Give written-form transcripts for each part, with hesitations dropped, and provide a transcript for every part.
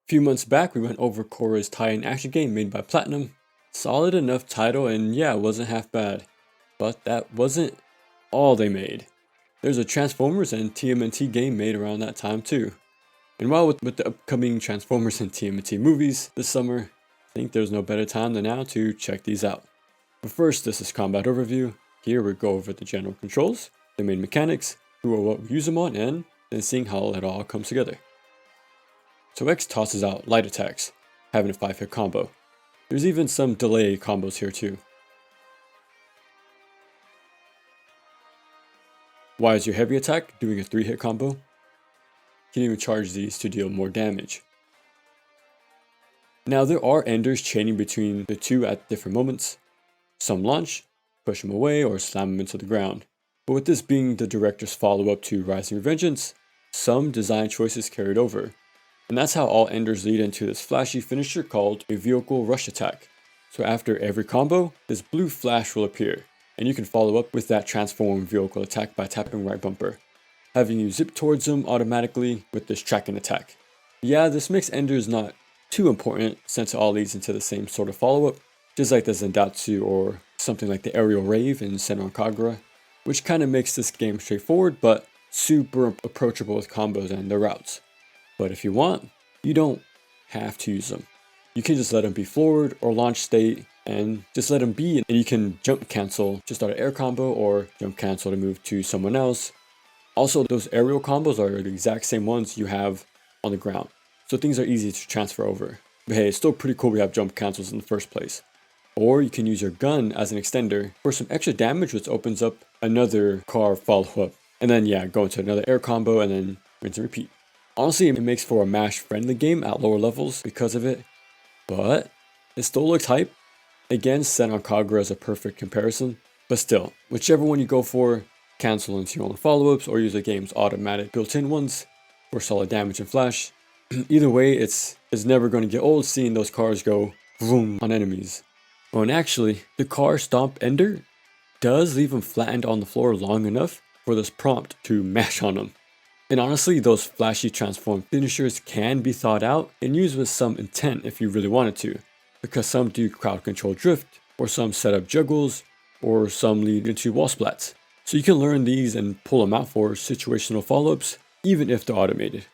few months back, we went over Korra's tie-in action game made by Platinum. Solid enough title, and yeah, it wasn't half bad. But that wasn't all they made. There's a Transformers and TMNT game made around that time too. And while with the upcoming Transformers and TMNT movies this summer, I think there's no better time than now to check these out. But first, this is Combat Overview. Here we go over the general controls, the main mechanics, who or what we use them on, and then seeing how it all comes together. So X tosses out light attacks, having a 5-hit combo. There's even some delay combos here too. Y is your heavy attack, doing a 3-hit combo. You can even charge these to deal more damage. Now there are enders chaining between the two at different moments. Some launch, push them away, or slam them into the ground. But with this being the director's follow-up to Rising Revengeance, some design choices carried over. And that's how all enders lead into this flashy finisher called a vehicle rush attack. So after every combo, this blue flash will appear, and you can follow up with that transform vehicle attack by tapping right bumper, having you zip towards them automatically with this tracking attack. Yeah, this makes enders not too important since it all leads into the same sort of follow-up, just like the Zendatsu or something like the Aerial Rave in Senran Kagura, which kind of makes this game straightforward but super approachable with combos and their routes. But if you want, you don't have to use them. You can just let them be forward or launch state and just let them be, and you can jump cancel to start an air combo or jump cancel to move to someone else. Also, those aerial combos are the exact same ones you have on the ground, so things are easy to transfer over. But hey, it's still pretty cool we have jump cancels in the first place. Or you can use your gun as an extender for some extra damage, which opens up another car follow-up. And then yeah, go into another air combo and then rinse and repeat. Honestly, it makes for a MASH friendly game at lower levels because of it, but it still looks hype. Again, Senran Kagura is a perfect comparison, but still, whichever one you go for, cancel into your own follow-ups or use the game's automatic built-in ones for solid damage and flash. Either way, it's never going to get old seeing those cars go vroom on enemies. Oh, and actually, the car stomp ender does leave them flattened on the floor long enough for this prompt to mash on them. And honestly, those flashy transform finishers can be thought out and used with some intent if you really wanted to, because some do crowd control drift, or some set up juggles, or some lead into wall splats. So you can learn these and pull them out for situational follow-ups, even if they're automated.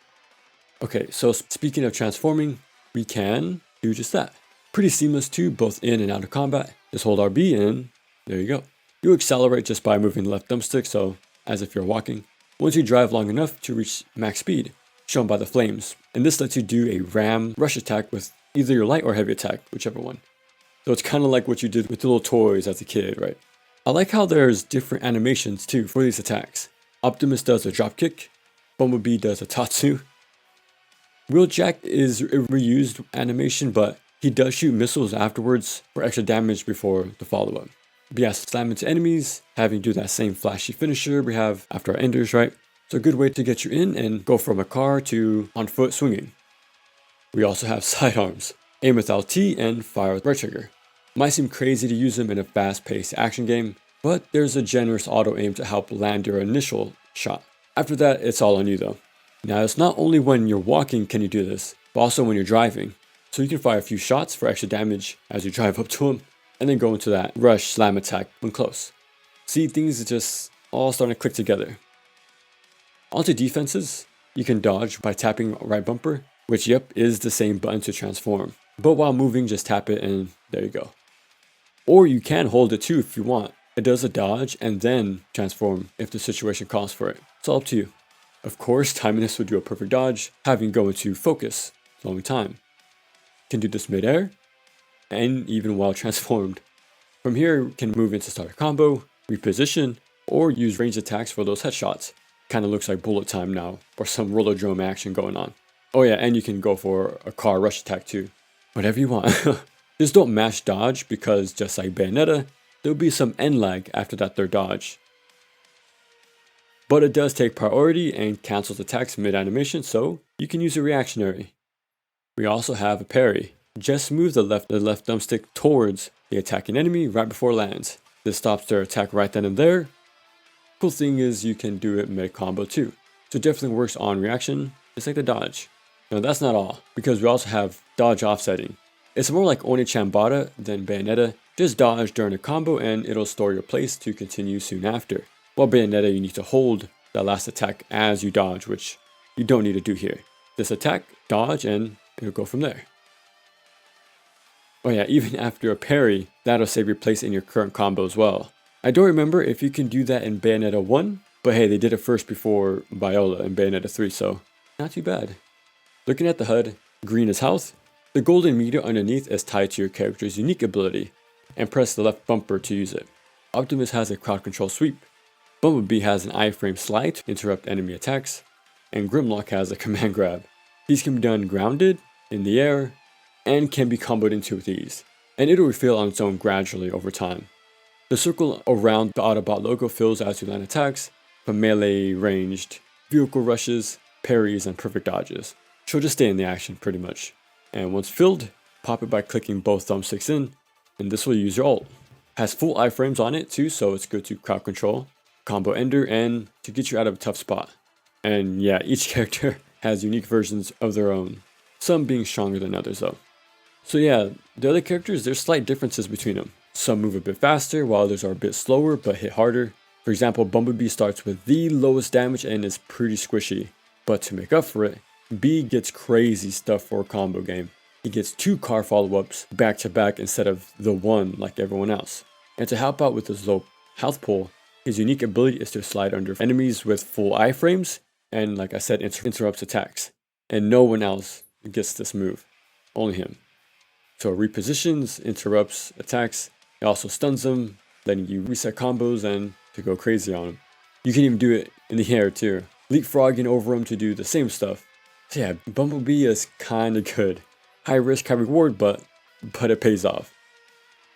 Okay, so speaking of transforming, we can do just that. Pretty seamless too, both in and out of combat. Just hold RB and there you go. You accelerate just by moving the left thumbstick, so as if you're walking. Once you drive long enough to reach max speed, shown by the flames. And this lets you do a ram rush attack with either your light or heavy attack, whichever one. So it's kind of like what you did with the little toys as a kid, right? I like how there's different animations too for these attacks. Optimus does a dropkick, Bumblebee does a tatsu. Wheeljack is a reused animation, but he does shoot missiles afterwards for extra damage before the follow-up. But yeah, slam into enemies, having do that same flashy finisher we have after our enders, right? So a good way to get you in and go from a car to on foot swinging. We also have sidearms, aim with LT and fire with right trigger. Might seem crazy to use them in a fast-paced action game, but there's a generous auto aim to help land your initial shot. After that, it's all on you though. Now it's not only when you're walking can you do this, but also when you're driving. So you can fire a few shots for extra damage as you drive up to him, and then go into that rush slam attack when close. See, things are just all starting to click together. Onto defenses, you can dodge by tapping right bumper, which yep, is the same button to transform. But while moving, just tap it and there you go. Or you can hold it too if you want. It does a dodge and then transform if the situation calls for it. It's all up to you. Of course, timing this would do a perfect dodge, having go into focus, slowing time. Can do this mid-air, and even while transformed. From here, can move into start a combo, reposition, or use ranged attacks for those headshots. Kinda looks like bullet time now, or some rollerdrome action going on. Oh yeah, and you can go for a car rush attack too. Whatever you want. Just don't mash dodge, because just like Bayonetta, there'll be some end lag after that third dodge. But it does take priority and cancels attacks mid-animation, so you can use a reactionary. We also have a parry. Just move the left thumbstick towards the attacking enemy right before it lands. This stops their attack right then and there. Cool thing is you can do it mid-combo too. So it definitely works on reaction, just like the dodge. Now that's not all, because we also have dodge offsetting. It's more like Oni-chan than Bayonetta. Just dodge during a combo and it'll store your place to continue soon after. While Bayonetta, you need to hold that last attack as you dodge, which you don't need to do here. Just attack, dodge, and it'll go from there. Oh yeah, even after a parry, that'll save your place in your current combo as well. I don't remember if you can do that in Bayonetta 1, but hey, they did it first before Viola in Bayonetta 3, so not too bad. Looking at the HUD, green is health. The golden meter underneath is tied to your character's unique ability, and press the left bumper to use it. Optimus has a crowd control sweep, Bumblebee has an iframe slide to interrupt enemy attacks, and Grimlock has a command grab. These can be done grounded, in the air, and can be comboed into with ease, and it'll refill on its own gradually over time. The circle around the Autobot logo fills as you land attacks, from melee, ranged, vehicle rushes, parries, and perfect dodges. She'll just stay in the action pretty much. And once filled, pop it by clicking both thumbsticks in, and this will use your ult. Has full iframes on it too, so it's good to crowd control, combo ender, and to get you out of a tough spot. And yeah, each character has unique versions of their own, some being stronger than others though. So yeah, the other characters, there's slight differences between them. Some move a bit faster, while others are a bit slower but hit harder. For example, Bumblebee starts with the lowest damage and is pretty squishy. But to make up for it, B gets crazy stuff for a combo game. He gets 2 car follow-ups back to back instead of the 1 like everyone else. And to help out with his low health pool, his unique ability is to slide under enemies with full iframes, and like I said, interrupts attacks. And no one else gets this move, only him. So it repositions, interrupts attacks, it also stuns them, letting you reset combos and to go crazy on him. You can even do it in the air too, leapfrogging over him to do the same stuff. So yeah, Bumblebee is kinda good. High risk, high reward, but it pays off.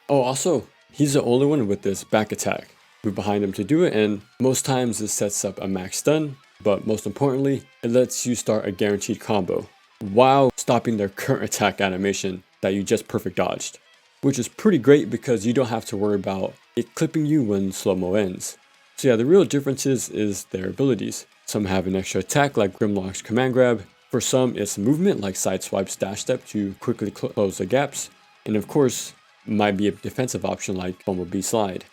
Oh, also, he's the only one with this back attack. Move behind him to do it, and most times this sets up a max stun, but most importantly, it lets you start a guaranteed combo, while stopping their current attack animation that you just perfect dodged. Which is pretty great because you don't have to worry about it clipping you when slow-mo ends. So yeah, the real difference is their abilities. Some have an extra attack like Grimlock's command grab. For some, it's movement like sideswipe's dash step to quickly close the gaps. And of course, might be a defensive option like Bumblebee slide.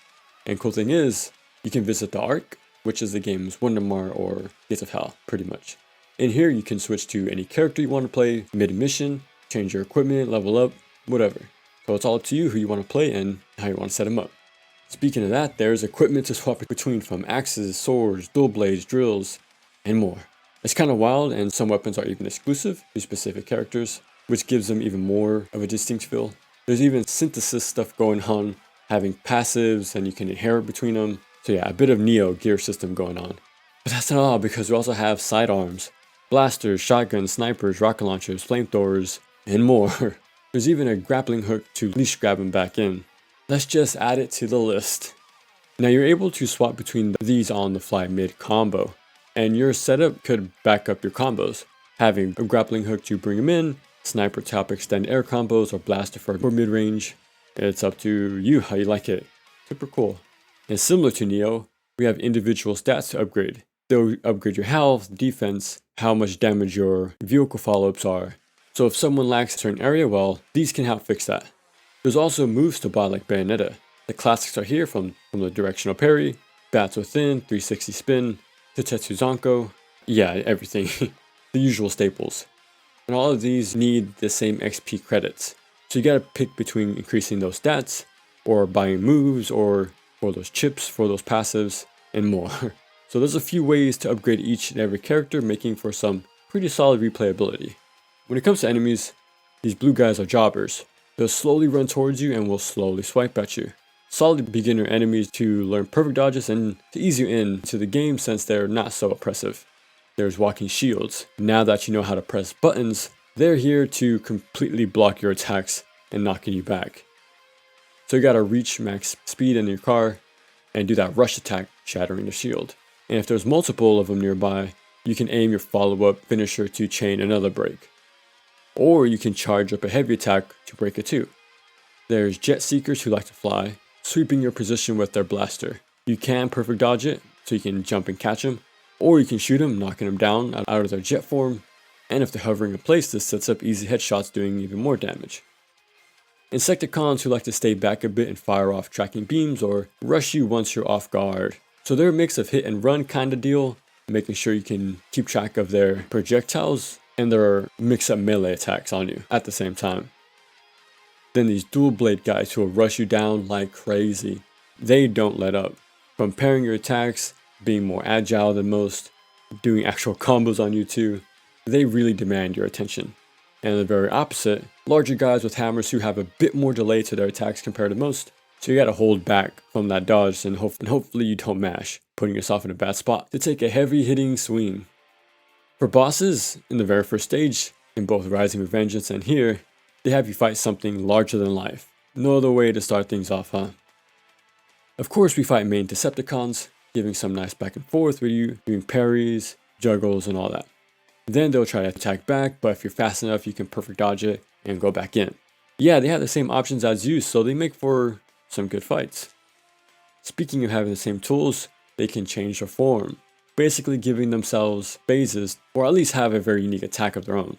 And cool thing is, you can visit the Ark, which is the game's Wondermar or Gates of Hell, pretty much. In here, you can switch to any character you want to play mid-mission, change your equipment, level up, whatever. So it's all up to you who you want to play and how you want to set them up. Speaking of that, there's equipment to swap between, from axes, swords, dual blades, drills, and more. It's kind of wild, and some weapons are even exclusive to specific characters, which gives them even more of a distinct feel. There's even synthesis stuff going on, having passives, and you can inherit between them. So yeah, a bit of Neo gear system going on. But that's not all, because we also have sidearms, blasters, shotguns, snipers, rocket launchers, flamethrowers, and more. There's even a grappling hook to leash grab them back in. Let's just add it to the list. Now you're able to swap between these on the fly mid-combo, and your setup could back up your combos, having a grappling hook to bring them in, sniper to help extend air combos, or blaster for mid-range. It's up to you how you like it. Super cool. And similar to Neo, we have individual stats to upgrade. They'll upgrade your health, defense, how much damage your vehicle follow-ups are. So if someone lacks a certain area, well, these can help fix that. There's also moves to buy like Bayonetta. The classics are here, from the directional parry, bats within, 360 spin, to Tetsuzanko, yeah, everything, the usual staples. And all of these need the same XP credits. So you gotta pick between increasing those stats, or buying moves, or for those chips, for those passives, and more. So there's a few ways to upgrade each and every character, making for some pretty solid replayability. When it comes to enemies, these blue guys are jobbers. They'll slowly run towards you and will slowly swipe at you. Solid beginner enemies to learn perfect dodges and to ease you into the game, since they're not so oppressive. There's walking shields. Now that you know how to press buttons, they're here to completely block your attacks and knocking you back. So you gotta reach max speed in your car and do that rush attack, shattering the shield. And if there's multiple of them nearby, you can aim your follow-up finisher to chain another break. Or you can charge up a heavy attack to break it too. There's jet seekers who like to fly, sweeping your position with their blaster. You can perfect dodge it, so you can jump and catch them, or you can shoot them, knocking them down out of their jet form. and if they're hovering in place, this sets up easy headshots doing even more damage. Insecticons who like to stay back a bit and fire off tracking beams or rush you once you're off guard. So they're a mix of hit and run kind of deal, making sure you can keep track of their projectiles and their mix-up melee attacks on you at the same time. Then these dual blade guys who will rush you down like crazy. They don't let up. From pairing your attacks, being more agile than most, doing actual combos on you too, they really demand your attention. And the very opposite, larger guys with hammers who have a bit more delay to their attacks compared to most. So you gotta hold back from that dodge and hopefully you don't mash, putting yourself in a bad spot to take a heavy hitting swing. For bosses, in the very first stage, in both Rising with Vengeance and here, they have you fight something larger than life. No other way to start things off, huh? Of course we fight main Decepticons, giving some nice back and forth with you, doing parries, juggles and all that. Then they'll try to attack back, but if you're fast enough you can perfect dodge it and go back in. Yeah, they have the same options as you, so they make for some good fights. Speaking of having the same tools, they can change their form, basically giving themselves phases, or at least have a very unique attack of their own.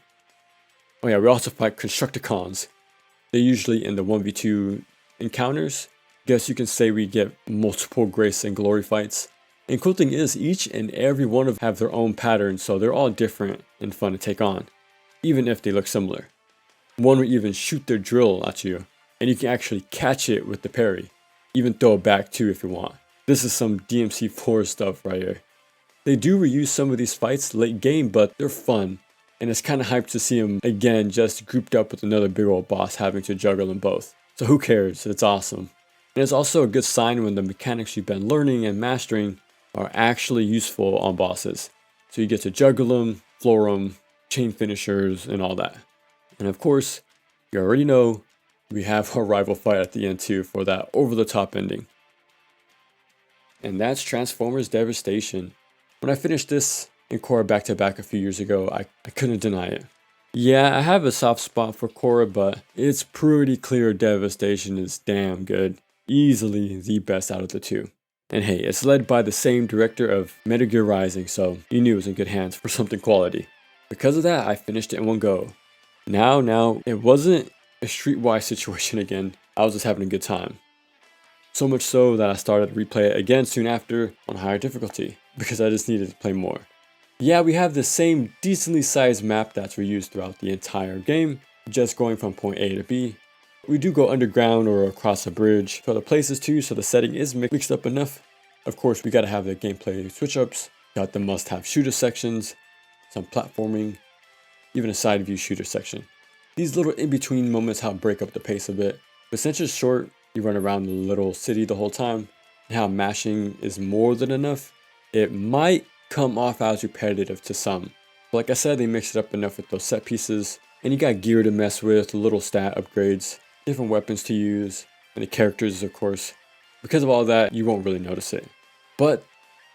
Oh yeah, we also fight Constructicons. They're usually in the 1v2 encounters. Guess you can say we get multiple grace and glory fights. And cool thing is, each and every one of them have their own patterns, so they're all different and fun to take on, even if they look similar. One will even shoot their drill at you, and you can actually catch it with the parry, even throw it back too if you want. This is some DMC4 stuff right here. They do reuse some of these fights late game, but they're fun, and it's kind of hyped to see them again just grouped up with another big old boss having to juggle them both. So who cares, it's awesome. And it's also a good sign when the mechanics you've been learning and mastering are actually useful on bosses. So you get to juggle them, floor them, chain finishers, and all that. And of course, you already know, we have our rival fight at the end too for that over-the-top ending. And that's Transformers Devastation. When I finished this in Korra back-to-back a few years ago, I couldn't deny it. Yeah, I have a soft spot for Korra, but it's pretty clear Devastation is damn good. Easily the best out of the two. And hey, it's led by the same director of Metal Gear Rising, so you knew it was in good hands for something quality. Because of that, I finished it in one go. Now, it wasn't a streetwise situation again, I was just having a good time. So much so that I started to replay it again soon after on higher difficulty, because I just needed to play more. Yeah, we have the same decently sized map that's reused throughout the entire game, just going from point A to B. We do go underground or across a bridge to other places too, so the setting is mixed up enough. Of course, we gotta have the gameplay switch ups, got the must have shooter sections, some platforming, even a side view shooter section. These little in between moments help break up the pace a bit, but since it's short, you run around the little city the whole time, and how mashing is more than enough, it might come off as repetitive to some. But like I said, they mix it up enough with those set pieces, and you got gear to mess with, little stat upgrades, different weapons to use, and the characters of course. Because of all that, you won't really notice it. But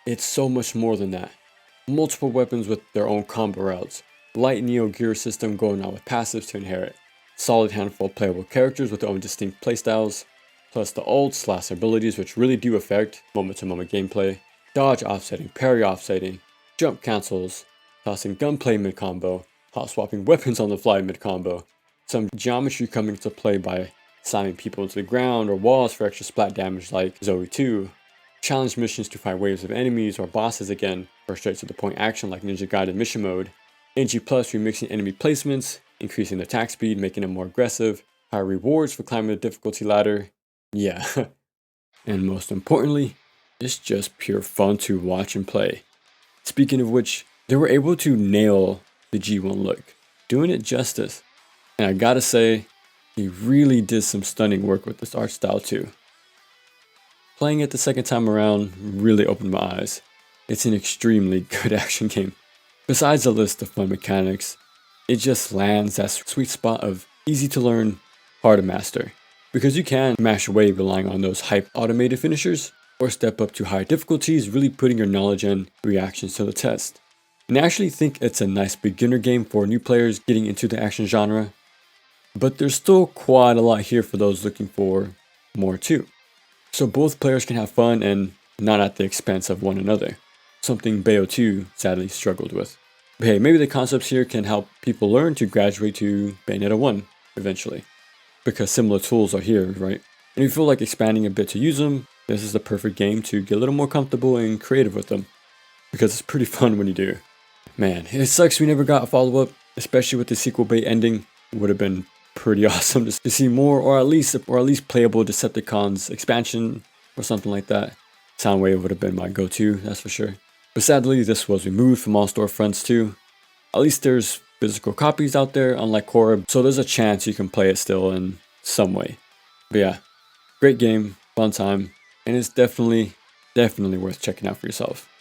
it's so much more than that. Multiple weapons with their own combo routes, light Neo gear system going on with passives to inherit, solid handful of playable characters with their own distinct playstyles, plus the ults / abilities which really do affect moment to moment gameplay, dodge offsetting, parry offsetting, jump cancels, tossing gunplay mid combo, hot swapping weapons on the fly mid combo, some geometry coming into play by slamming people into the ground or walls for extra splat damage like Zoe 2, challenge missions to fight waves of enemies or bosses again for straight to the point action like Ninja Gaiden mission mode, NG Plus remixing enemy placements, increasing the attack speed, making it more aggressive, higher rewards for climbing the difficulty ladder, yeah, and most importantly, it's just pure fun to watch and play. Speaking of which, they were able to nail the G1 look, doing it justice. And I gotta say, he really did some stunning work with this art style too. Playing it the second time around really opened my eyes. It's an extremely good action game. Besides the list of fun mechanics, it just lands that sweet spot of easy to learn, hard to master. Because you can mash away relying on those hype automated finishers, or step up to higher difficulties, really putting your knowledge and reactions to the test. And I actually think it's a nice beginner game for new players getting into the action genre. But there's still quite a lot here for those looking for more too. So both players can have fun and not at the expense of one another. Something Bayo 2 sadly struggled with. But hey, maybe the concepts here can help people learn to graduate to Bayonetta 1 eventually, because similar tools are here, right? And if you feel like expanding a bit to use them, this is the perfect game to get a little more comfortable and creative with them, because it's pretty fun when you do. Man, it sucks we never got a follow-up, especially with the sequel bait ending. It would have been pretty awesome to see more, or at least playable Decepticons expansion or something like that. Soundwave would have been my go-to, that's for sure. But sadly, this was removed from all storefronts too. At least there's physical copies out there, unlike Korra, so there's a chance you can play it still in some way. But yeah, great game, fun time, and it's definitely worth checking out for yourself.